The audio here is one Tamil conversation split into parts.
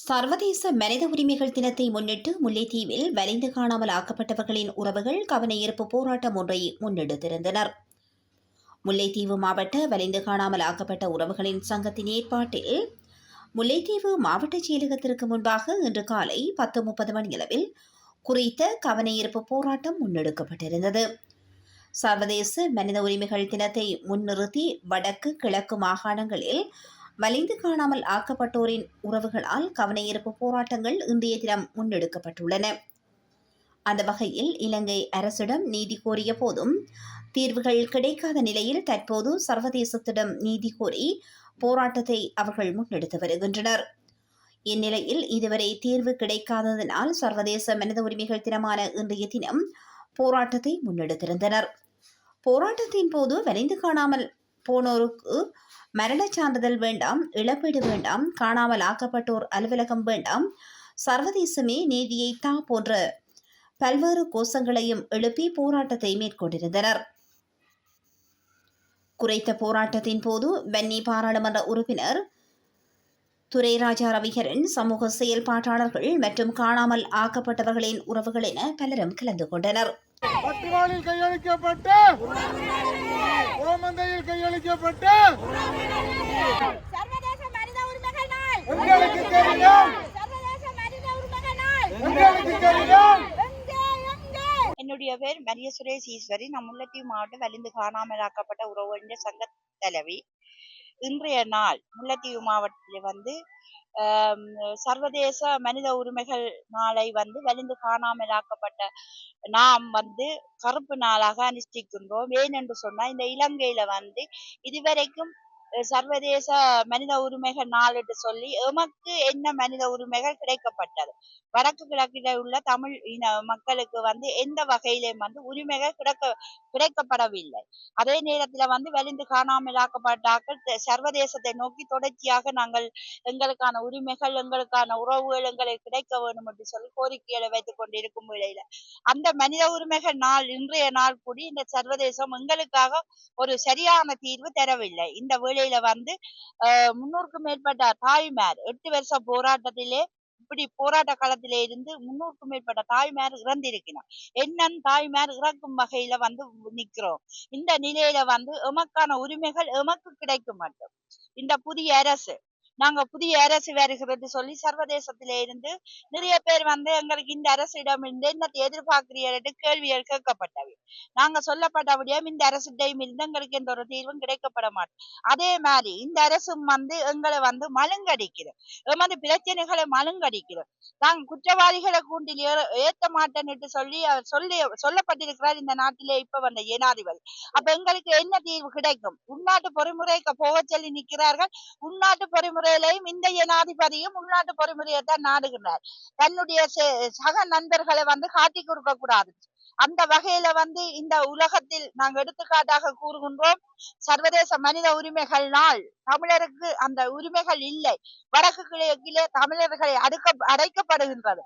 சர்வதேச மனித உரிமைகள் தினத்தை முன்னிட்டு முல்லைத்தீவில் வலிந்து காணாமல் ஆக்கப்பட்டவர்களின் உறவுகள் கவனஈர்ப்பு போராட்டம் ஒன்றை முன்னெடுத்திருந்தனர். முல்லைத்தீவு மாவட்ட வலிந்து காணாமல் ஆக்கப்பட்ட உறவுகளின் சங்கத்தின் ஏற்பாட்டில் முல்லைத்தீவு மாவட்ட செயலகத்திற்கு முன்பாக இன்று காலை 10:30 மணியளவில் குறித்த கவனஈர்ப்பு போராட்டம் முன்னெடுக்கப்பட்டிருந்தது. சர்வதேச மனித உரிமைகள் தினத்தை முன்னிறுத்தி வடக்கு கிழக்கு மாகாணங்களில் வலிந்து காணாமல் ஆக்கப்பட்டோரின் உறவுகளால் கவனஈர்ப்பு போராட்டங்கள் இன்றைய தினம் முன்னெடுக்கப்பட்டுள்ளன. அந்த வகையில் இலங்கை அரசிடம் நீதி கோரிய போதும் தீர்வுகள் கிடைக்காத நிலையில் தற்போது சர்வதேசத்திடம் நீதி கோரி போராட்டத்தை அவர்கள் முன்னெடுத்து வருகின்றனர். இந்நிலையில் இதுவரை தீர்வு கிடைக்காததனால் சர்வதேச மனித உரிமைகள் தினமான இன்றைய தினம் போராட்டத்தை முன்னெடுத்திருந்தனர். போராட்டத்தின் போது வலிந்து காணாமல் போனோருக்கு மரணச் சான்றிதழ் வேண்டாம், இழப்பீடு வேண்டாம், காணாமல் ஆக்கப்பட்டோர் அலுவலகம் வேண்டாம், சர்வதேசமே நீதியை தா போன்ற பல்வேறு கோஷங்களையும் எழுப்பி போராட்டத்தை மேற்கொண்டிருந்தனர். குறைத்த போராட்டத்தின் போது வன்னி பாராளுமன்ற உறுப்பினர் துரைராஜா ரவிகரன், சமூக செயல்பாட்டாளர்கள் மற்றும் காணாமல் ஆக்கப்பட்டவர்களின் உறவுகள் என பலரும் கலந்து கொண்டனர். பத்திரிகையில் கையளிக்கப்பட்ட ஓமந்தையில் கையளிக்கப்பட்ட சர்வதேச மனித உரிமைகள் நாள் உங்களுக்கு தெரியும், சர்வதேச மனித உரிமைகள் நாள் உங்களுக்கு தெரியும். என்னுடைய பேர் மரிய சுரேஷ் ஈஸ்வரி. நான் முல்லைத்தீவு மாவட்ட வலிந்து காணாமலாக்கப்பட்ட உறவுகளின் சங்க தலைவி. இன்றைய நாள் முல்லைத்தீவு மாவட்டத்தில் சர்வதேச மனித உரிமைகள் நாளை வலிந்து காணாமலாக்கப்பட்ட நாம் கருப்பு நாளாக அனுஷ்டிக்கின்றோம். ஏனென்று சொன்னா இந்த இலங்கையில இதுவரைக்கும் சர்வதேச மனித உரிமைகள் நாள் என்று சொல்லி எமக்கு என்ன மனித உரிமைகள் கிடைக்கப்பட்டது, வடக்கு கிழக்கில் உள்ள தமிழ் இன மக்களுக்கு எந்த வகையிலும் உரிமைகள் கிடைக்கப்படவில்லை. அதே நேரத்துல வலிந்து காணாமலாக்கப்பட்டார்கள் சர்வதேசத்தை நோக்கி தொடர்ச்சியாக நாங்கள் எங்களுக்கான உரிமைகள், எங்களுக்கான உறவுகள் எங்களுக்கு கிடைக்க வேண்டும் என்று சொல்லி கோரிக்கைகளை வைத்துக் கொண்டிருக்கும் வேளையில அந்த மனித உரிமைகள் நாள் இன்றைய நாள் கூடி இந்த சர்வதேசம் எங்களுக்காக ஒரு சரியான தீர்வு தரவில்லை. இந்த வேளையில 300க்கும் மேற்பட்ட தாய்மார் 8 வருஷ போராட்டத்திலே இப்படி போராட்ட காலத்திலே இருந்து 300க்கும் மேற்பட்ட தாய்மார் இறந்திருக்கிறார். என்னன்னு தாய்மார் இறக்கும் வகையில நிக்கிறோம். இந்த நிலையில எமக்கான உரிமைகள் எமக்கு கிடைக்க மாட்டோம். இந்த புதிய அரசு வருகிறது சொல்லி சர்வதேசத்திலே இருந்து நிறைய பேர் எங்களுக்கு இந்த அரசிடம் இருந்து என்னத்தை எதிர்பார்க்கிறீர்கள் கேள்விகள் கேட்கப்பட்டவை. நாங்க சொல்லப்பட்டபடியும் இந்த அரசிடம் இருந்து எங்களுக்கு எந்த ஒரு தீர்வும் கிடைக்கப்பட மாட்டோம். அதே மாதிரி இந்த அரசும் எங்களை மழுங்கடிக்கிறது, எமது பிரச்சனைகளை மழுங்கடிக்கிறது. நாங்க குற்றவாளிகளை கூண்டில் ஏற்ற மாட்டேன்னு சொல்லப்பட்டிருக்கிறார் இந்த நாட்டிலே இப்ப ஜனாதிபதி. அப்ப எங்களுக்கு என்ன தீர்வு கிடைக்கும்? உள்நாட்டு பொறிமுறைக்கு போக சொல்லி நிற்கிறார்கள். உள்நாட்டு பொறிமுறையிலையும் இந்த ஜனாதிபதியும் உள்நாட்டு பொறிமுறையை தான் நாடுகிறார். தன்னுடைய சக நண்பர்களை காட்டி கொடுக்க கூடாது. அந்த வகையில இந்த உலகத்தில் நாங்கள் எடுத்துக்காட்டாக கூறுகின்றோம், சர்வதேச மனித உரிமைகள் நாள் தமிழருக்கு அந்த உரிமைகள் இல்லை. வடக்கு கிழக்கிலே தமிழர்களை அடக்கப்படுகின்றது,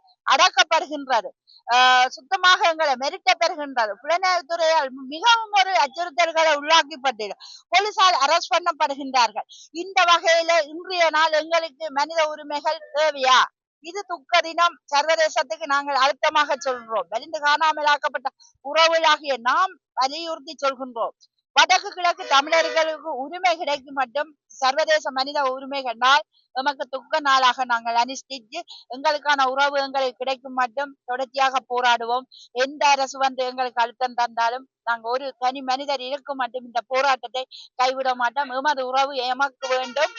சுத்தமாக எங்களை மெரிட்ட பெறுகின்றது. புலனாய்வுத்துறையால் மிகவும் ஒரு அச்சுறுத்தல்களை உள்ளாக்கப்பட்டு போலீசார் அரெஸ்ட் பண்ணப்படுகின்றார்கள். இந்த வகையில இன்றைய நாள் எங்களுக்கு மனித உரிமைகள் தேவையா? இது துக்க தினம். சர்வதேசத்துக்கு நாங்கள் அழுத்தமாக சொல்கிறோம். வலிந்து காணாமலாக்கப்பட்ட உறவுகளாகிய நாம் வலியுறுத்தி சொல்கின்றோம், வடக்கு கிழக்கு தமிழர்களுக்கு உரிமை கிடைக்கும் மட்டும் சர்வதேச மனித உரிமைகள் நாள் எமக்கு துக்க நாளாக நாங்கள் அனுஷ்டித்து எங்களுக்கான உறவு எங்களுக்கு கிடைக்கும் மட்டும் தொடர்ச்சியாக போராடுவோம். எந்த அரசு எங்களுக்கு அழுத்தம் தந்தாலும் நாங்கள் ஒரு தனி மனிதர் இருக்கும் மட்டும் இந்த போராட்டத்தை கைவிட மாட்டோம். எமது உறவு எமக்கு வேண்டும்,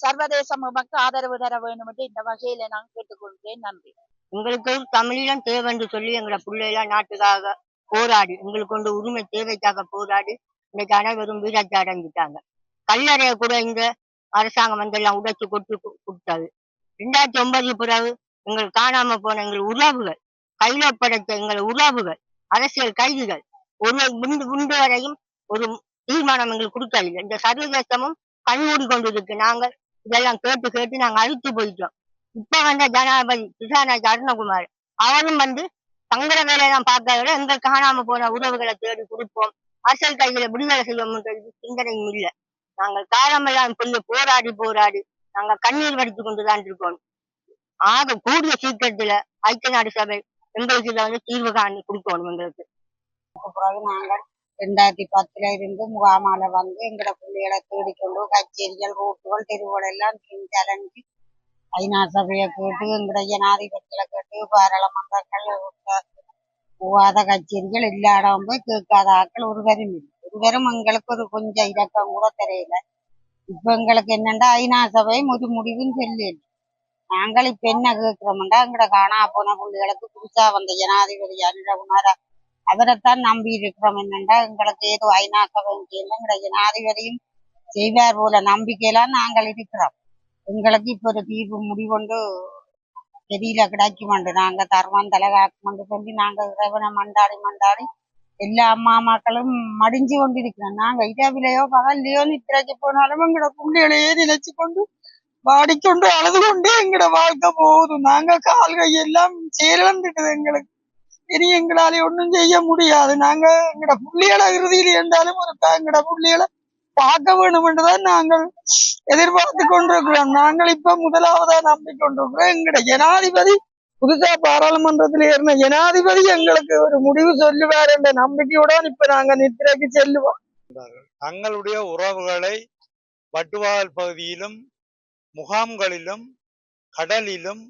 சர்வதேசம் எமக்கு ஆதரவு தர வேண்டும் என்று இந்த வகையில நான் கேட்டுக்கொள்கிறேன். நன்றி. எங்களுக்கு தமிழீழம் தேவை என்று சொல்லி எங்களோட பிள்ளைலாம் நாட்டுக்காக போராடி, எங்களுக்கு கொண்டு உரிமை தேவைக்காக போராடி இன்னைக்கு அனைவரும் வீராட்சி அடைஞ்சிட்டாங்க. கல்லறைய கூட இந்த அரசாங்கம் எல்லாம் உடைச்சு கொடுத்தது. 2009 பிறகு எங்கள் காணாம போன எங்கள் உறவுகள், கையில படைத்த எங்கள் உறவுகள், அரசியல் கைதிகள் ஒரு வரையும் ஒரு தீர்மானம் எங்களுக்கு கொடுக்கவில்லை. இந்த சர்வதேசமும் கண்மூடி கொண்டிருக்கு. நாங்கள் இதெல்லாம் கேட்டு நாங்க அழுத்து போயிட்டோம். இப்ப ஜனாதிபதி கிருஷ்ணராஜ் அருணகுமார் அவரும் தங்கட வேலையெல்லாம் பார்க்கறத எங்கள் காணாம போன உறவுகளை தேடி கொடுப்போம், அரசியல் கைகளை விடுதலை செய்வோம் சிந்தனையும் இல்லை. நாங்கள் காலமெல்லாம் போராடி நாங்கள் கண்ணீர் வடித்து கொண்டுதான் இருக்கோம். ஆக கூடிய சீக்கிரத்துல ஐக்கிய நாடு சபை எங்களுக்கு இதை வந்து தீர்வு காணி கொடுக்கணும் எங்களுக்கு. பிறகு நாங்கள் 2010 இருந்து முகாமால வந்து எங்களோட பிள்ளைகளை தேடிக்கொண்டு கச்சேரிகள் ரோட்டுகள் தெருவுகள் எல்லாம் அலைஞ்சு ஐநா சபையை கேட்டு எங்களோட ஜனாதிபதிகளை கேட்டு பாராளுமன்றங்கள் போகாத கச்சேரிகள் எல்லா இடம் போய் கேட்காத ஆட்கள் ஒருவரும் இல்லை. ஒருவரும் எங்களுக்கு ஒரு கொஞ்சம் இலக்கம் கூட தெரியல. இப்ப எங்களுக்கு என்னண்டா ஐநா சபையும் ஒரு முடிவும் சொல்லல. நாங்கள் இப்ப என்ன கேட்கிறோம்டா எங்கட காணா போன பிள்ளைகளுக்கு புதுசா வந்த ஜனாதிபதி அனுரகுமார அவரைத்தான் நம்பி இருக்கிறோம். என்னண்டா எங்களுக்கு ஏதோ ஐநா சபையும் செய்யல எங்கட ஜனாதிபதியும் செய்வார் போல நம்பிக்கையெல்லாம் நாங்கள் இருக்கிறோம். எங்களுக்கு இப்ப ஒரு தீர்வு முடிவொண்டு தெரியல கிடைக்குமாண்டு. நாங்க தருவோம் தலைகாக்குமென்று சொல்லி நாங்க இறைவனை மண்டாடி எல்லா அம்மா மக்களும் மடிஞ்சு கொண்டு இருக்கிறோம். நாங்க இரவிலையோ பகல்லையோ நித்திரைக்கு போனாலும் எங்கட பிள்ளைகளையே நினைச்சு கொண்டு வாடிக்கொண்டு அழுது கொண்டு எங்கட வாழ்க்கை போகுது. நாங்க கால்கை எல்லாம் செயலிழந்துட்டது எங்களுக்கு. இனி எங்களால ஒன்றும் செய்ய முடியாது. நாங்க எங்கட புள்ளிகளை இறுதியில் இருந்தாலும் ஒரு எங்கட புள்ளிகளை பார்க்க வேணும் என்றுதான் நாங்கள் எதிர்பார்த்து கொண்டிருக்கிறோம். நாங்கள் இப்ப முதலாவதா நம்பிக்கொண்டிருக்கிறோம் எங்கட ஜனாதிபதி புதுசா பாராளுமன்றத்தில் ஏறின ஜனாதிபதி எங்களுக்கு ஒரு முடிவு சொல்லுவார் என்ற நம்பிக்கையுடன் இப்ப நாங்க நித்திரைக்கு செல்லுவோம். தங்களுடைய உறவுகளை வட்டுவால் பகுதியிலும் முகாம்களிலும் கடலிலும்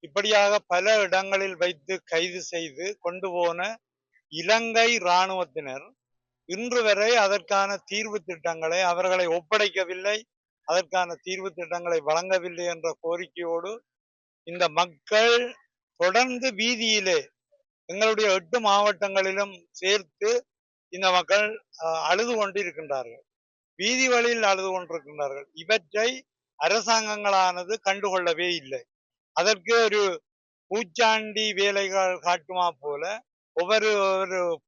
இப்படியாக பல இடங்களில் வைத்து கைது செய்து கொண்டு போன இலங்கை இராணுவத்தினர் இன்று வரை அதற்கான தீர்வு திட்டங்களை அவர்களை ஒப்படைக்கவில்லை, அதற்கான தீர்வு திட்டங்களை வழங்கவில்லை என்ற கோரிக்கையோடு இந்த மக்கள் தொடர்ந்து வீதியிலே எங்களுடைய 8 மாவட்டங்களிலும் சேர்த்து இந்த மக்கள் அழுது கொண்டிருக்கின்றார்கள், வீதி வழியில் அழுது கொண்டிருக்கின்றார்கள். இவற்றை அரசாங்கங்களானது கண்டுகொள்ளவே இல்லை. அதற்கு ஒரு பூச்சாண்டி வேலைகள் காட்டுமா போல ஒவ்வொரு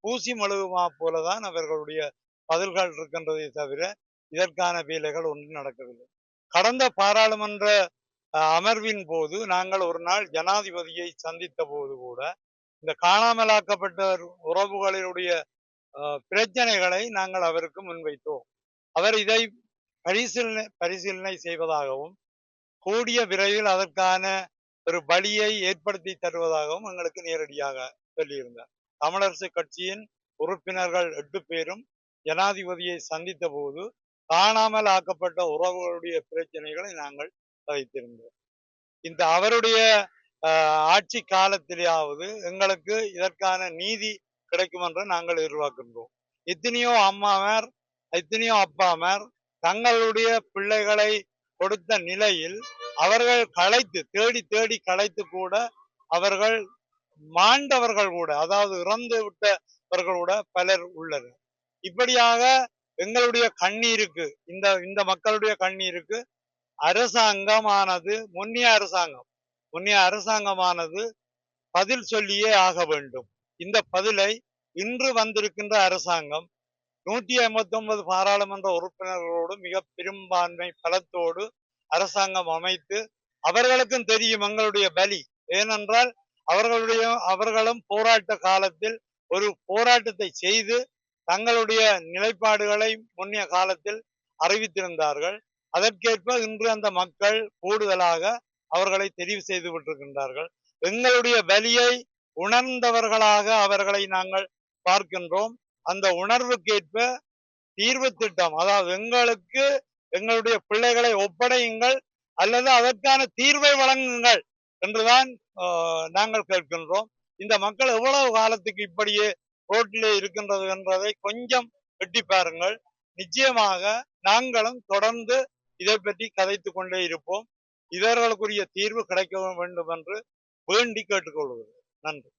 பூசி மழுகுமா போலதான் அவர்களுடைய பதில்கள் இருக்கின்றதை தவிர இதற்கான வேலைகள் ஒன்றும் நடக்கவில்லை. கடந்த பாராளுமன்ற அமர்வின் போது நாங்கள் ஒரு நாள் ஜனாதிபதியை சந்தித்த போது கூட இந்த காணாமலாக்கப்பட்ட உறவுகளுடைய பிரச்சனைகளை நாங்கள் அவருக்கு முன்வைத்தோம். அவர் இதை பரிசீலனை செய்வதாகவும் கூடிய விரைவில் அதற்கான ஒரு வழியை ஏற்படுத்தி தருவதாகவும் எங்களுக்கு நேரடியாக சொல்லியிருந்தார். தமிழரசு கட்சியின் உறுப்பினர்கள் 8 பேரும் ஜனாதிபதியை சந்தித்த போது காணாமல் ஆக்கப்பட்ட உறவுகளுடைய பிரச்சனைகளை நாங்கள் வைத்திருந்தோம். இந்த அவருடைய ஆட்சி காலத்திலேயாவது எங்களுக்கு இதற்கான நீதி கிடைக்கும் என்று நாங்கள் எதிர்பார்க்கின்றோம். எத்தனையோ அம்மாமார் எத்தனையோ அப்பாமார் தங்களுடைய பிள்ளைகளை கொடுத்த நிலையில் அவர்கள் தேடி களைத்து கூட அவர்கள் மாண்டவர்கள் கூட, அதாவது இறந்து விட்டவர்கள் கூட பலர் உள்ளனர். இப்படியாக எங்களுடைய கண்ணீருக்கு இந்த மக்களுடைய கண்ணீருக்கு அரசாங்கமானது முன்னைய அரசாங்கமானது பதில் சொல்லியே ஆக வேண்டும். இந்த பதிலை இன்று வந்திருக்கின்ற அரசாங்கம் 159 பாராளுமன்ற உறுப்பினர்களோடு மிக பெரும்பான்மை பலத்தோடு அரசாங்கம் அமைத்து, அவர்களுக்கும் தெரியும் எங்களுடைய பலி. ஏனென்றால் அவர்களும் போராட்ட காலத்தில் ஒரு போராட்டத்தை செய்து தங்களுடைய நிலைப்பாடுகளை முன்னைய காலத்தில் அறிவித்திருந்தார்கள். அதற்கேற்ப இன்று அந்த மக்கள் கூடுதலாக அவர்களை தெரிவு செய்து விட்டிருக்கின்றார்கள். எங்களுடைய வலியை உணர்ந்தவர்களாக அவர்களை நாங்கள் பார்க்கின்றோம். அந்த உணர்வுக்கேற்ப தீர்வு திட்டம், அதாவது எங்களுடைய பிள்ளைகளை ஒப்படையுங்கள் அல்லது அதற்கான தீர்வை வழங்குங்கள் என்றுதான் நாங்கள் கேட்கின்றோம். இந்த மக்கள் எவ்வளவு காலத்துக்கு இப்படியே ரோட்டிலே இருக்கின்றது என்றதை கொஞ்சம் எட்டி பாருங்கள். நிச்சயமாக நாங்களும் தொடர்ந்து இதை பற்றி கதைத்து கொண்டே இருப்போம். இவர்களுக்குரிய தீர்வு கிடைக்க வேண்டும் என்று வேண்டி கேட்டுக்கொள்கிறேன். நன்றி.